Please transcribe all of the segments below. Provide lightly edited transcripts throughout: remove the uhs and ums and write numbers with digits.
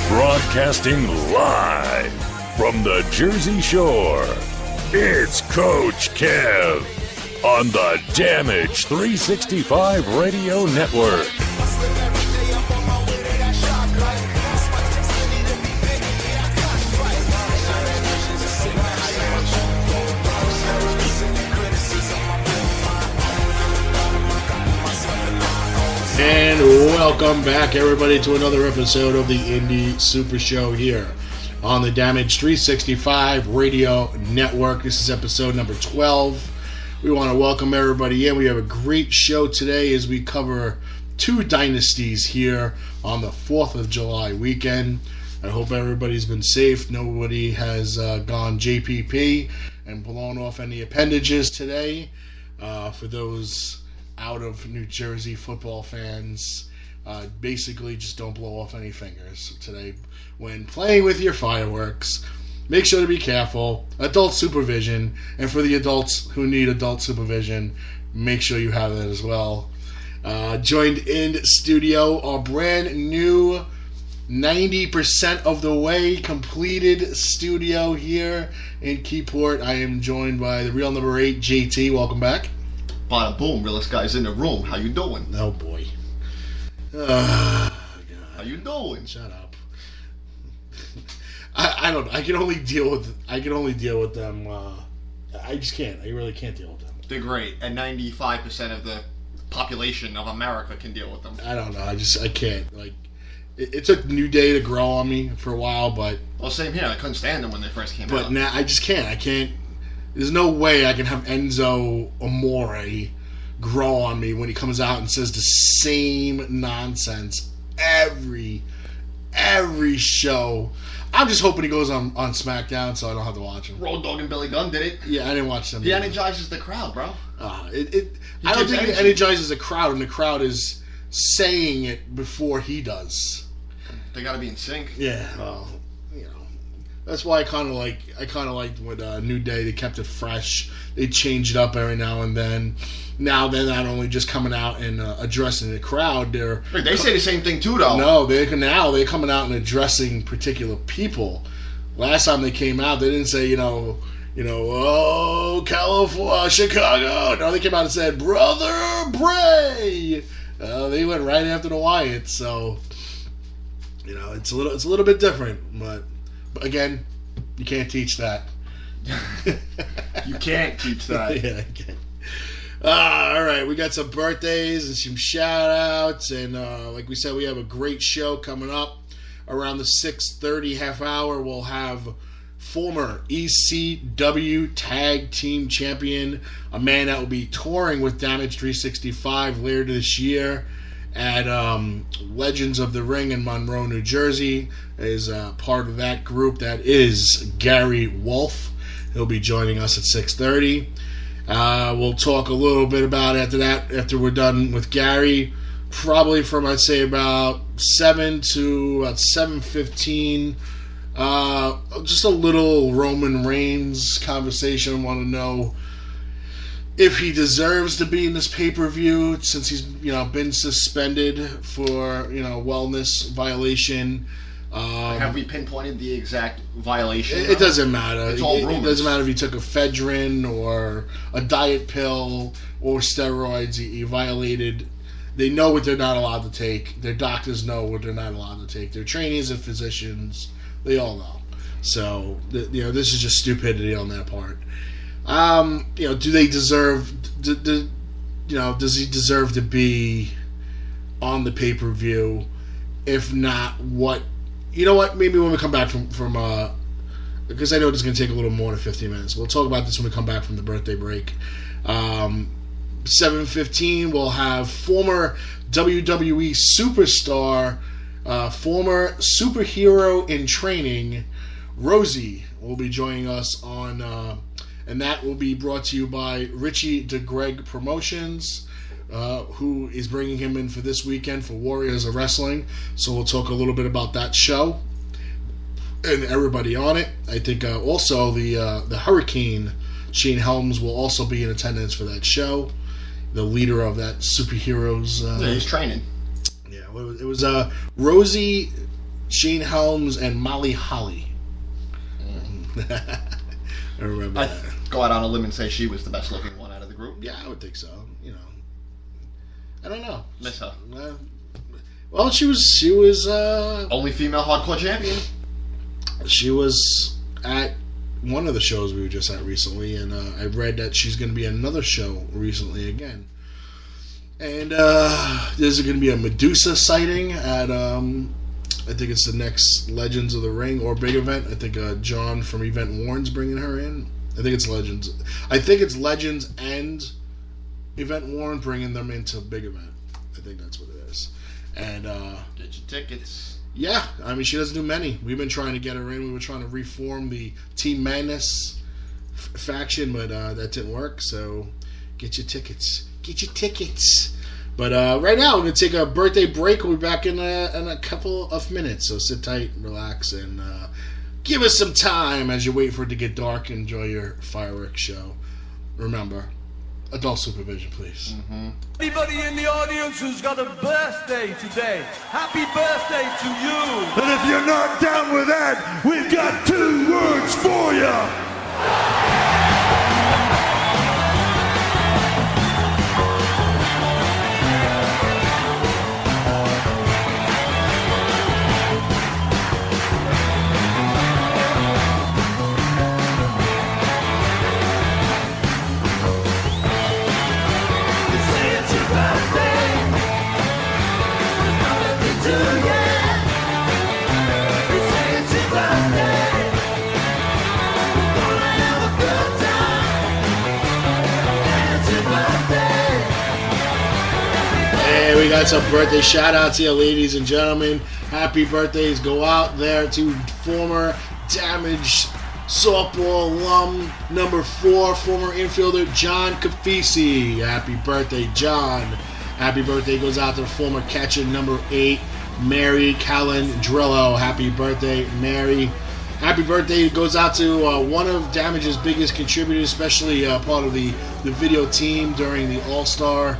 Broadcasting live from the Jersey Shore, it's Coach Kev on the Damage 365 Radio Network. And welcome back, everybody, to another episode of the Indy Supershow here on the Damage 365 Radio Network. This is episode number 12. We want to welcome everybody in. We have a great show today as we cover two Dynasties here on the 4th of July weekend. I hope everybody's been safe. Nobody has gone JPP and blown off any appendages today. For those out of New Jersey football fans, basically just don't blow off any fingers today when playing with your fireworks. Make sure to be careful. Adult supervision, and for the adults who need adult supervision, make sure you have that as well. Joined in studio, our brand new 90% of the way completed studio here in Keyport. I am joined by the real number 8, JT. Welcome back. Bada boom, realest guys in the room. How you doing? Oh boy. How you doing? Shut up. I don't know. I can only deal with them. I just can't. I really can't deal with them. They're great, and 95% of the population of America can deal with them. I don't know. I can't. Like, it took New Day to grow on me for a while, but Well, same here. I couldn't stand them when they first came out. but now I just can't. I can't. There's no way I can have Enzo Amore grow on me when he comes out and says the same nonsense every show. I'm just hoping he goes on SmackDown so I don't have to watch him. Road Dogg and Billy Gunn did it. Yeah, I didn't watch them. He energizes the crowd, bro. I don't think it energizes the crowd, and the crowd is saying it before he does. They got to be in sync. Yeah, well, that's why I kind of liked with New Day. They kept it fresh. They changed it up every now and then. Now they're not only just coming out and addressing the crowd. They say the same thing too, though. No, they're coming out and addressing particular people. Last time they came out, they didn't say oh, California, Chicago. No, they came out and said, Brother Bray. They went right after the Wyatts, so it's a little bit different, but again, you can't teach that. You can't teach that. Yeah, I can't. All right, we got some birthdays and some shout-outs, and like we said, we have a great show coming up. Around the 6:30 half hour, we'll have former ECW Tag Team Champion, a man that will be touring with Damage 365 later this year at Legends of the Ring in Monroe, New Jersey. Is part of that group. That is Gary Wolf. He'll be joining us at 6:30. We'll talk a little bit about after we're done with Gary, probably from I'd say about 7 to about 7:15. Just a little Roman Reigns conversation. Want to know if he deserves to be in this pay-per-view since he's been suspended for wellness violation. Have we pinpointed the exact violation? It doesn't matter. It's all rumors. It doesn't matter if he took ephedrine or a diet pill or steroids. He violated. They know what they're not allowed to take. Their doctors know what they're not allowed to take. Their trainees and physicians, they all know. So this is just stupidity on their part. Do they deserve? Does he deserve to be on the pay-per-view? If not, what? You know what? Maybe when we come back from because I know it's going to take a little more than 15 minutes. We'll talk about this when we come back from the birthday break. 7:15, we'll have former WWE superstar, former superhero in training, Rosie, will be joining us on, and that will be brought to you by Richie DeGreg Promotions, who is bringing him in for this weekend for Warriors of Wrestling. So we'll talk a little bit about that show and everybody on it. I think also the Hurricane, Shane Helms, will also be in attendance for that show. The leader of that superheroes. Yeah, he's training. Yeah, it was Rosie, Shane Helms, and Molly Holly. I remember that. I'd go out on a limb and say she was the best looking one out of the group. Yeah, I would think so. I don't know. Miss her. Well, she was Only female hardcore champion. She was at one of the shows we were just at recently, and I read that she's going to be at another show recently again. And there's going to be a Medusa sighting at, I think it's the next Legends of the Ring or big event. I think John from Event Warren's bringing her in. I think it's Legends. I think it's Legends and Event Warren bringing them into big event. I think that's what it is. And get your tickets. Yeah, I mean, she doesn't do many. We've been trying to get her in. We were trying to reform the Team Madness faction, but that didn't work. So get your tickets. Get your tickets. But right now, we're going to take a birthday break. We'll be back in a couple of minutes. So sit tight, relax, and give us some time as you wait for it to get dark. Enjoy your fireworks show. Remember, adult supervision, please. Mm-hmm. Anybody in the audience who's got a birthday today, happy birthday to you. And if you're not down with that, we've got 2 words for you. We got some birthday shout outs here, ladies and gentlemen. Happy birthdays go out there to former Damaged softball alum number 4, former infielder John Cafisi. Happy birthday, John. Happy birthday goes out to the former catcher number 8, Mary Calandrello. Happy birthday, Mary. Happy birthday goes out to one of Damage's biggest contributors, especially part of the video team during the All-Star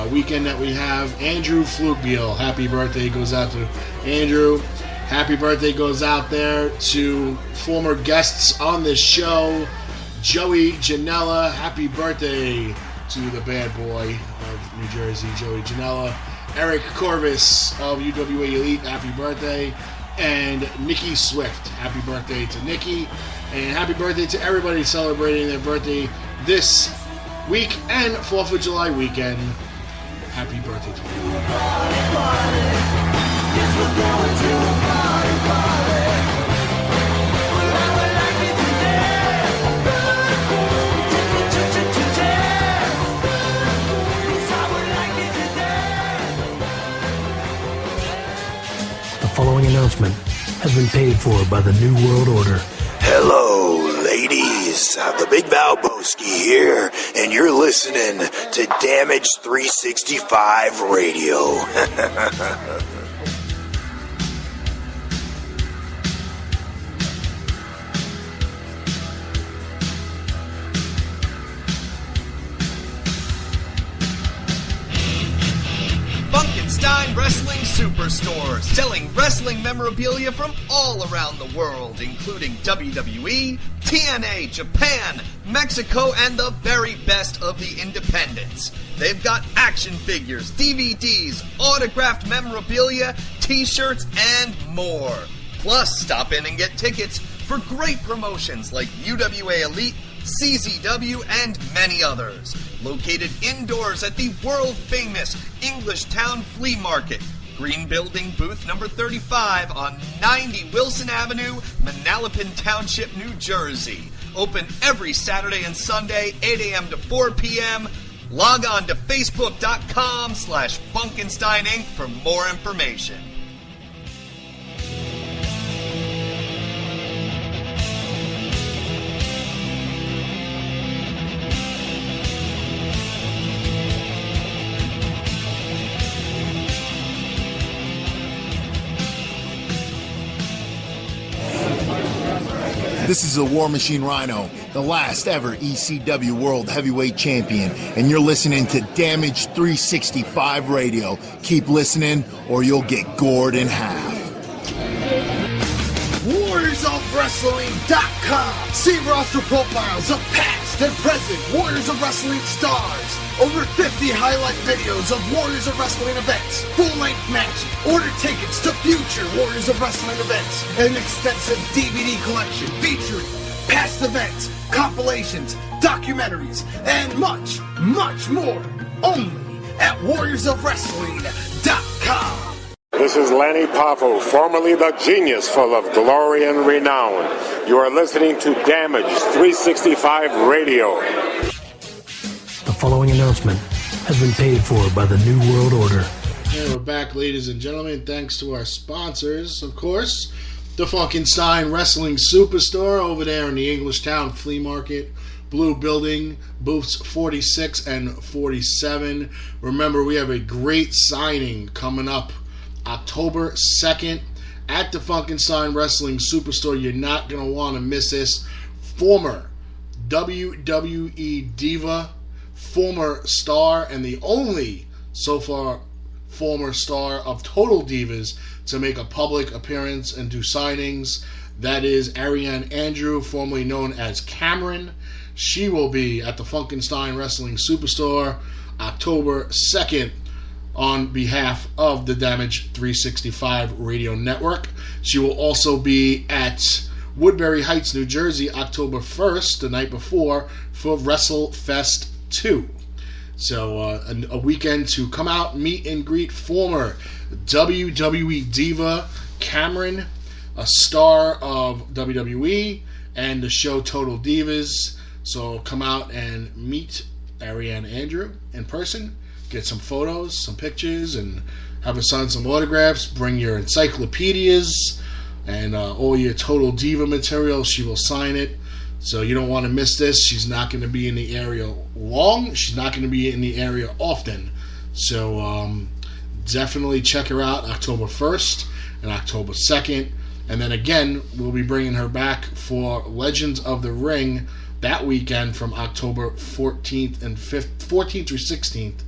weekend that we have, Andrew Flugbiel. Happy birthday goes out to Andrew. Happy birthday goes out there to former guests on this show, Joey Janela. Happy birthday to the bad boy of New Jersey, Joey Janela. Eric Corvus of UWA Elite, happy birthday. And Nikki Swift, happy birthday to Nikki. And happy birthday to everybody celebrating their birthday this week and 4th of July weekend. Happy birthday to you. The following announcement has been paid for by the New World Order. Hello, ladies. The Big Valboski here, and you're listening to Damage 365 Radio. Funkenstein Wrestling Superstore, selling wrestling memorabilia from all around the world, including WWE, TNA, Japan, Mexico, and the very best of the independents. They've got action figures, DVDs, autographed memorabilia, t-shirts, and more. Plus, stop in and get tickets for great promotions like UWA Elite, CZW, and many others. Located indoors at the world-famous English Town Flea Market, Green Building, booth number 35 on 90 Wilson Avenue, Manalapan Township, New Jersey. Open every Saturday and Sunday, 8 a.m. to 4 p.m. Log on to facebook.com/Funkenstein Inc. for more information. This is the War Machine Rhino, the last ever ECW World Heavyweight Champion, and you're listening to Damage 365 Radio. Keep listening or you'll get gored in half. WarriorsOfWrestling.com. See roster profiles of past and present Warriors of Wrestling stars. Over 50 highlight videos of Warriors of Wrestling events, full-length matches, order tickets to future Warriors of Wrestling events, and an extensive DVD collection featuring past events, compilations, documentaries, and much, much more. Only at WarriorsOfWrestling.com. This is Lanny Poffo, formerly the genius full of glory and renown. You are listening to Damage 365 Radio. The following announcement has been paid for by the New World Order. And we're back, ladies and gentlemen, thanks to our sponsors, of course, the Funkenstein Wrestling Superstore over there in the Englishtown Flea Market, Blue Building, booths 46 and 47. Remember, we have a great signing coming up October 2nd at the Funkenstein Wrestling Superstore. You're not going to want to miss this. Former WWE Diva, former star, and the only, so far, former star of Total Divas to make a public appearance and do signings. That is Ariane Andrew, formerly known as Cameron. She will be at the Funkenstein Wrestling Superstore October 2nd on behalf of the Damage 365 Radio Network. She will also be at Woodbury Heights, New Jersey, October 1st, the night before, for WrestleFest 2. So a weekend to come out, meet and greet former WWE Diva Cameron, a star of WWE and the show Total Divas. So come out and meet Ariane Andrew in person, get some photos, some pictures, and have her sign some autographs. Bring your encyclopedias and all your Total Diva material. She will sign it. So you don't want to miss this. She's not going to be in the area long. She's not going to be in the area often. So definitely check her out October 1st and October 2nd. And then again, we'll be bringing her back for Legends of the Ring that weekend from October 14th through 16th.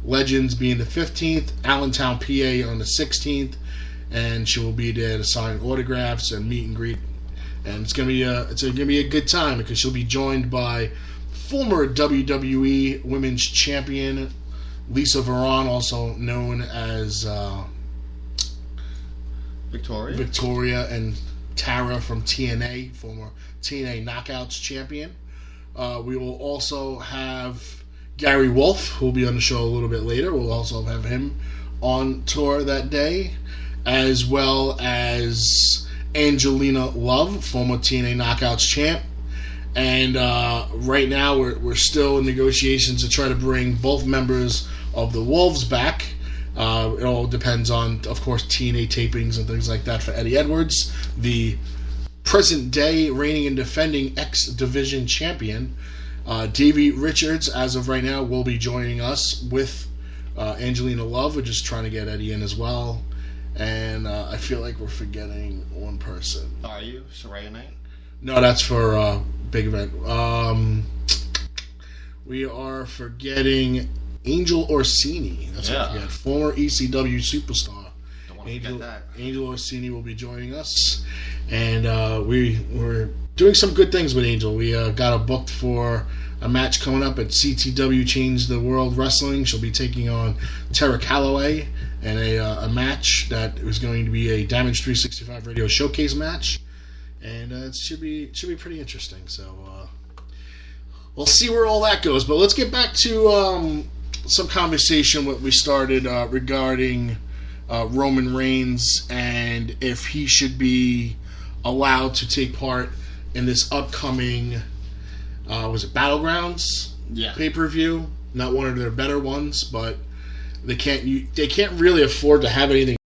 Legends being the 15th, Allentown, PA on the 16th. And she will be there to sign autographs and meet and greet. And it's gonna be a good time because she'll be joined by former WWE Women's Champion Lisa Varon, also known as Victoria, and Tara from TNA, former TNA Knockouts champion. We will also have Gary Wolf, who will be on the show a little bit later. We'll also have him on tour that day, as well as Angelina Love, former TNA Knockouts champ. And right now we're still in negotiations to try to bring both members of the Wolves back. It all depends on, of course, TNA tapings and things like that for Eddie Edwards, the present day reigning and defending X Division champion. Davey Richards, as of right now, will be joining us with Angelina Love. We're just trying to get Eddie in as well. And I feel like we're forgetting one person. Are you? Saraya Knight? No, that's for big event. We are forgetting Angel Orsini. That's what I forget. Former ECW superstar. Don't want to forget that. Angel Orsini will be joining us. And we're doing some good things with Angel. We got her booked for a match coming up at CTW Change the World Wrestling. She'll be taking on Tara Calloway in a match that is going to be a Damage 365 Radio Showcase match. And it should be pretty interesting. So we'll see where all that goes. But let's get back to some conversation what we started regarding Roman Reigns and if he should be allowed to take part in this upcoming was it Battlegrounds pay-per-view not one of their better ones, but they can't really afford to have anything